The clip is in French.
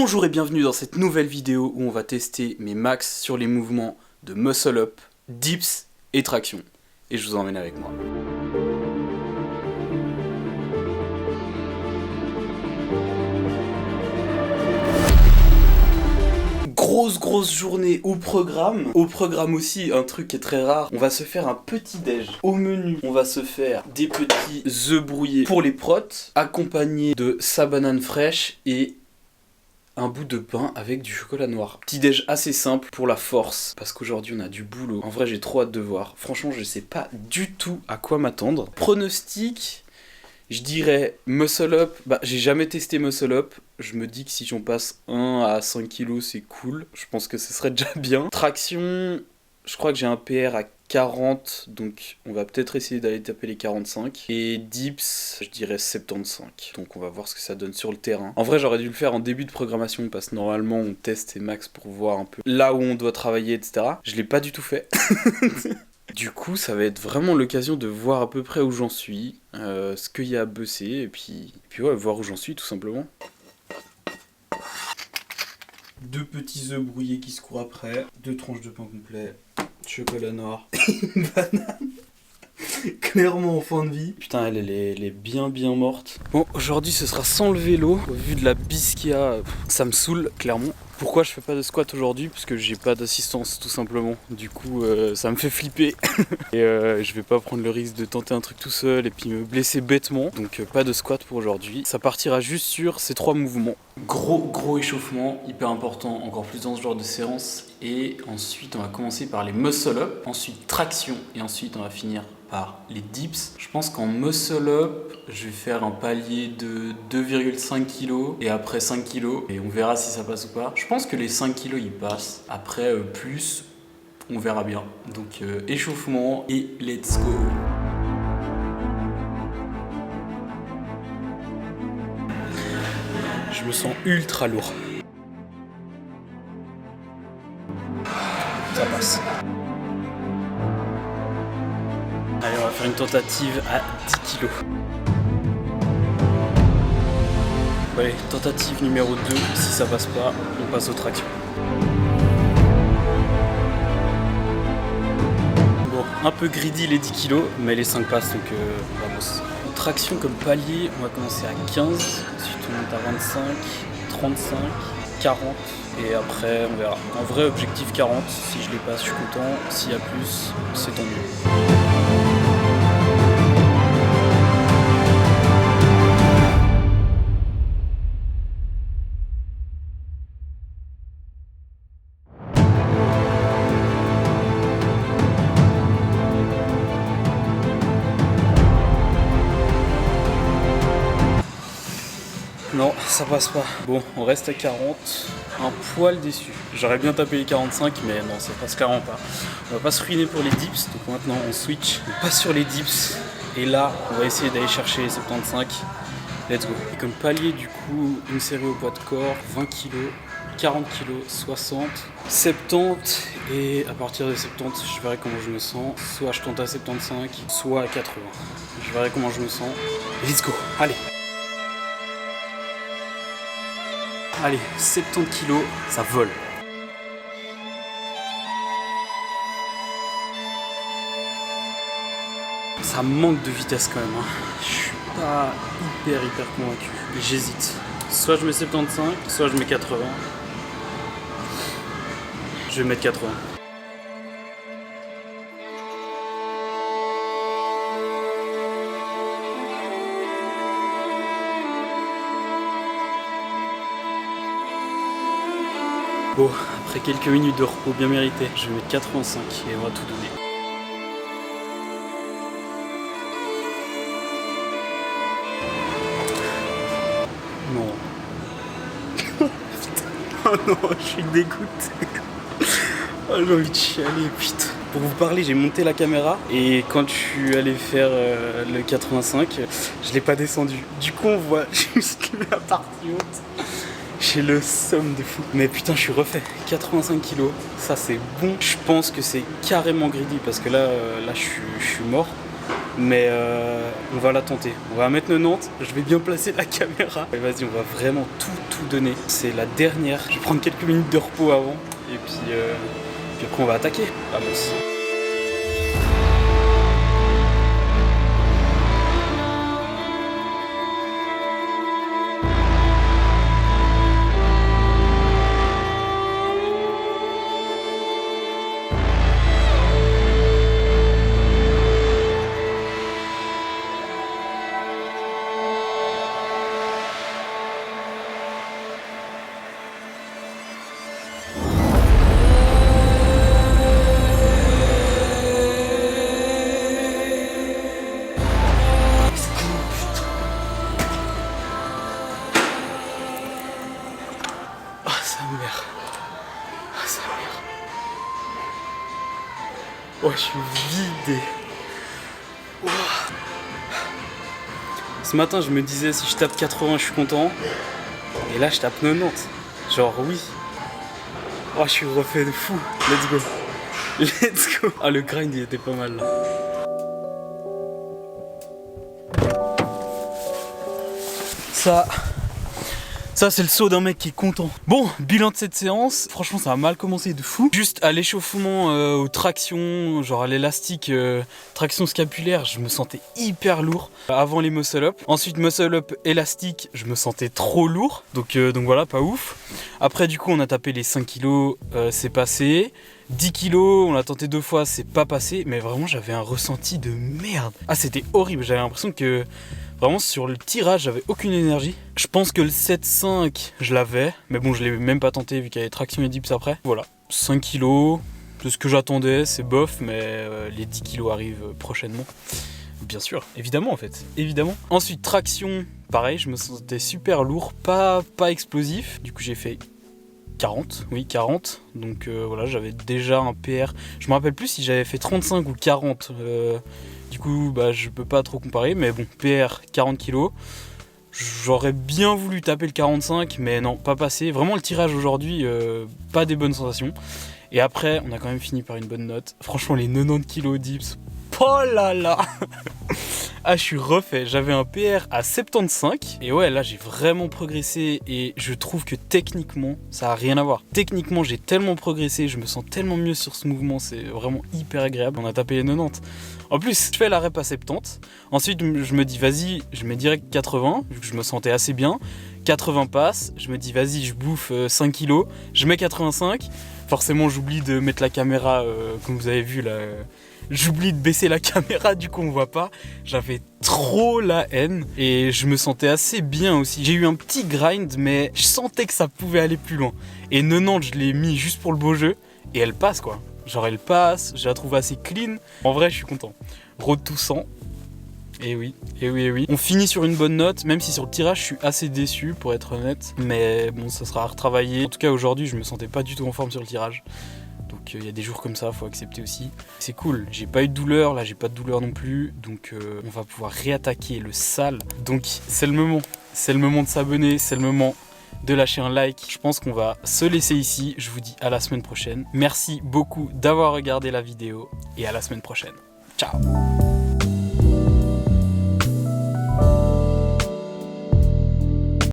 Bonjour et bienvenue dans cette nouvelle vidéo où on va tester mes max sur les mouvements de muscle up, dips et traction. Et je vous emmène avec moi. Grosse journée au programme. Au programme aussi, un truc qui est très rare. On va se faire un petit déj. Au menu, on va se faire des petits œufs brouillés pour les protes, accompagnés de sa banane fraîche et un bout de pain avec du chocolat noir. Petit déj assez simple pour la force, parce qu'aujourd'hui on a du boulot. En vrai, j'ai trop hâte de voir. Franchement, je sais pas du tout à quoi m'attendre. Pronostic, je dirais muscle up. J'ai jamais testé muscle up. Je me dis que si j'en passe 1 à 5 kilos, c'est cool. Je pense que ce serait déjà bien. Traction, je crois que j'ai un PR à 40, donc on va peut-être essayer d'aller taper les 45. Et dips, je dirais 75. Donc on va voir ce que ça donne sur le terrain. En vrai, j'aurais dû le faire en début de programmation, parce que normalement on teste les max pour voir un peu là où on doit travailler, etc. Je l'ai pas du tout fait. Du coup, ça va être vraiment l'occasion de voir à peu près où j'en suis, ce qu'il y a à bosser, et puis ouais, voir où j'en suis tout simplement. 2 petits œufs brouillés qui se courent après, 2 tranches de pain complet, chocolat noir, une banane. Clairement en fin de vie. Putain, elle est bien morte. Bon, aujourd'hui ce sera sans le vélo. Au vu de la bise qu'il y a, ça me saoule, clairement. Pourquoi je fais pas de squat aujourd'hui? Parce que j'ai pas d'assistance, tout simplement. Du coup, ça me fait flipper. Et je vais pas prendre le risque de tenter un truc tout seul et puis me blesser bêtement. Donc pas de squat pour aujourd'hui. Ça partira juste sur ces 3 mouvements. Gros échauffement, hyper important, encore plus dans ce genre de séance. Et ensuite, on va commencer par les muscle up. Ensuite, traction. Et ensuite, on va finir par les dips. Je pense qu'en muscle up, je vais faire un palier de 2,5 kg et après 5 kg. Et on verra si ça passe ou pas. Je pense que les 5 kg, ils passent. Après, plus, on verra bien. Donc, échauffement et let's go. Je me sens ultra lourd. Ça passe. Allez, on va faire une tentative à 10 kg. Allez, tentative numéro 2. Si ça passe pas, on passe aux tractions. Bon, un peu greedy les 10 kg, mais les 5 passent, donc vamos. Traction comme palier, on va commencer à 15. Ensuite, on monte à 25, 35, 40. Et après, on verra. En vrai, objectif 40. Si je les passe, je suis content. S'il y a plus, c'est tant mieux. Non, ça passe pas. Bon, on reste à 40. Un poil déçu. J'aurais bien tapé les 45, mais non, ça passe clairement pas. On va pas se ruiner pour les dips, donc maintenant on switch. On passe sur les dips. Et là, on va essayer d'aller chercher les 75. Let's go. Et comme palier, du coup, une série au poids de corps, 20 kg, 40 kg, 60, 70. Et à partir de 70, je verrai comment je me sens. Soit je tente à 75, soit à 80. Je verrai comment je me sens. Let's go. Allez. Allez, 70 kg, ça vole. Ça manque de vitesse quand même. Je suis pas hyper convaincu. J'hésite. Soit je mets 75, soit je mets 80. Je vais mettre 80. Bon, après quelques minutes de repos bien mérité, je vais mettre 85 et on va tout donner. Non. Oh non, je suis dégoûté. Oh, j'ai envie de chialer, putain. Pour vous parler, j'ai monté la caméra et quand je suis allé faire le 85, je l'ai pas descendu. Du coup, on voit juste la partie haute. J'ai le somme de fou. Mais putain, je suis refait. 85 kg, ça c'est bon. Je pense que c'est carrément greedy parce que là je suis mort. Mais on va la tenter. On va mettre 90, je vais bien placer la caméra. Et vas-y, on va vraiment tout donner. C'est la dernière. Je vais prendre quelques minutes de repos avant. Et puis après on va attaquer. Vamos. Oh, je suis vidé. Oh. Ce matin, je me disais, si je tape 80, je suis content. Et là, je tape 90. Genre, oui. Oh, je suis refait de fou. Let's go. Let's go. Ah, le grind, il était pas mal, là. Ça c'est le saut d'un mec qui est content. Bon, bilan de cette séance, franchement ça a mal commencé de fou. Juste à l'échauffement, aux tractions, genre à l'élastique, traction scapulaire, je me sentais hyper lourd avant les muscle up. Ensuite muscle up élastique, je me sentais trop lourd, donc voilà, pas ouf. Après du coup on a tapé les 5 kilos, c'est passé. 10 kilos, on l'a tenté 2 fois, c'est pas passé, mais vraiment j'avais un ressenti de merde. Ah c'était horrible, j'avais l'impression que vraiment sur le tirage j'avais aucune énergie. Je pense que le 7-5 je l'avais, mais bon je l'ai même pas tenté vu qu'il y avait traction et dips après. Voilà, 5 kilos, c'est ce que j'attendais, c'est bof, mais les 10 kilos arrivent prochainement. Bien sûr, évidemment en fait, évidemment. Ensuite traction, pareil, je me sentais super lourd, pas explosif. Du coup j'ai fait 40, oui 40, donc voilà, j'avais déjà un PR, je me rappelle plus si j'avais fait 35 ou 40, du coup bah je peux pas trop comparer, mais bon, PR 40 kg, j'aurais bien voulu taper le 45, mais non, pas passé, vraiment le tirage aujourd'hui, pas des bonnes sensations, et après on a quand même fini par une bonne note, franchement les 90 kg dips, oh là là. Ah, je suis refait, j'avais un PR à 75 et ouais là j'ai vraiment progressé et je trouve que techniquement ça a rien à voir. Techniquement j'ai tellement progressé, je me sens tellement mieux sur ce mouvement, c'est vraiment hyper agréable. On a tapé les 90. En plus je fais la rep à 70, ensuite je me dis vas-y je mets direct 80 vu que je me sentais assez bien. 80 passe, je me dis vas-y je bouffe 5 kilos, je mets 85. Forcément j'oublie de mettre la caméra comme vous avez vu là. J'oublie de baisser la caméra, du coup on voit pas. J'avais trop la haine et je me sentais assez bien aussi. J'ai eu un petit grind mais je sentais que ça pouvait aller plus loin. Et 90 je l'ai mis juste pour le beau jeu et elle passe quoi. Genre elle passe, je la trouve assez clean. En vrai je suis content. Road to 100. Et oui, et oui, et oui. On finit sur une bonne note, même si sur le tirage je suis assez déçu pour être honnête. Mais bon ça sera à retravailler. En tout cas aujourd'hui je me sentais pas du tout en forme sur le tirage. Donc il y a des jours comme ça, faut accepter aussi. C'est cool, j'ai pas eu de douleur, là j'ai pas de douleur non plus. Donc on va pouvoir réattaquer le sale. Donc c'est le moment de s'abonner, c'est le moment de lâcher un like. Je pense qu'on va se laisser ici, je vous dis à la semaine prochaine. Merci beaucoup d'avoir regardé la vidéo et à la semaine prochaine. Ciao.